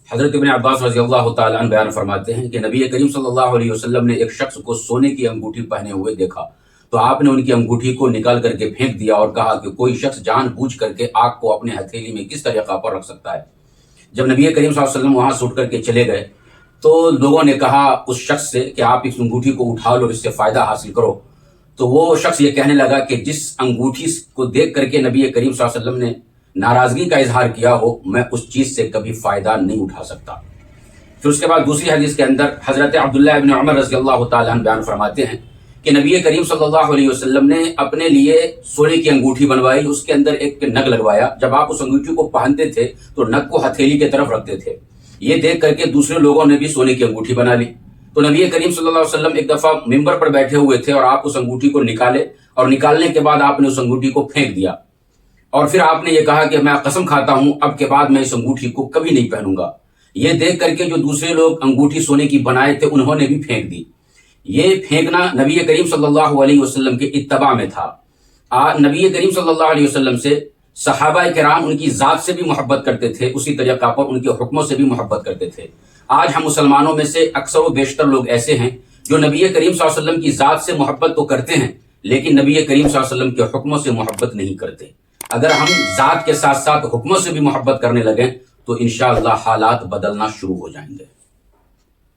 حضرت ابن عباس رضی اللہ تعالیٰ عنہ بیان فرماتے ہیں کہ نبی کریم صلی اللہ علیہ وسلم نے ایک شخص کو سونے کی انگوٹھی پہنے ہوئے دیکھا تو آپ نے ان کی انگوٹھی کو نکال کر کے پھینک دیا اور کہا کہ کوئی شخص جان بوجھ کر کے آگ کو اپنے ہتھیلی میں کس طریقہ پر رکھ سکتا ہے۔ جب نبی کریم صلی اللہ علیہ وسلم وہاں سے اٹھ کر کے چلے گئے تو لوگوں نے کہا اس شخص سے کہ آپ اس انگوٹھی کو اٹھا لو، اس سے فائدہ حاصل کرو۔ تو وہ شخص یہ کہنے لگا کہ جس انگوٹھی کو دیکھ کر کے نبی کریم صلی اللہ علیہ وسلم نے ناراضگی کا اظہار کیا ہو، میں اس چیز سے کبھی فائدہ نہیں اٹھا سکتا۔ پھر اس کے بعد دوسری حدیث کے اندر حضرت عبداللہ ابن عمر رضی اللہ تعالیٰ عنہ بیان فرماتے ہیں کہ نبی کریم صلی اللہ علیہ وسلم نے اپنے لیے سونے کی انگوٹھی بنوائی، اس کے اندر ایک نگ لگوایا۔ جب آپ اس انگوٹھی کو پہنتے تھے تو نگ کو ہتھیلی کی طرف رکھتے تھے۔ یہ دیکھ کر کے دوسرے لوگوں نے بھی سونے کی انگوٹھی بنا لی۔ تو نبی کریم صلی اللہ علیہ وسلم ایک دفعہ ممبر پر بیٹھے ہوئے تھے اور آپ اس انگوٹھی کو نکالے، اور نکالنے کے بعد آپ نے اس انگوٹھی کو پھینک دیا، اور پھر آپ نے یہ کہا کہ میں قسم کھاتا ہوں اب کے بعد میں اس انگوٹھی کو کبھی نہیں پہنوں گا۔ یہ دیکھ کر کے جو دوسرے لوگ انگوٹھی سونے کی بنائے تھے انہوں نے بھی پھینک دی۔ یہ پھینکنا نبی کریم صلی اللہ علیہ وسلم کے اتباع میں تھا۔ نبی کریم صلی اللہ علیہ وسلم سے صحابہ کرام ان کی ذات سے بھی محبت کرتے تھے، اسی طریقہ پر ان کے حکموں سے بھی محبت کرتے تھے۔ آج ہم مسلمانوں میں سے اکثر و بیشتر لوگ ایسے ہیں جو نبی کریم صلی اللہ علیہ وسلم کی ذات سے محبت تو کرتے ہیں لیکن نبی کریم صلی اللہ علیہ وسلم کے حکموں سے محبت نہیں کرتے۔ اگر ہم ذات کے ساتھ ساتھ حکموں سے بھی محبت کرنے لگیں تو انشاءاللہ حالات بدلنا شروع ہو جائیں گے۔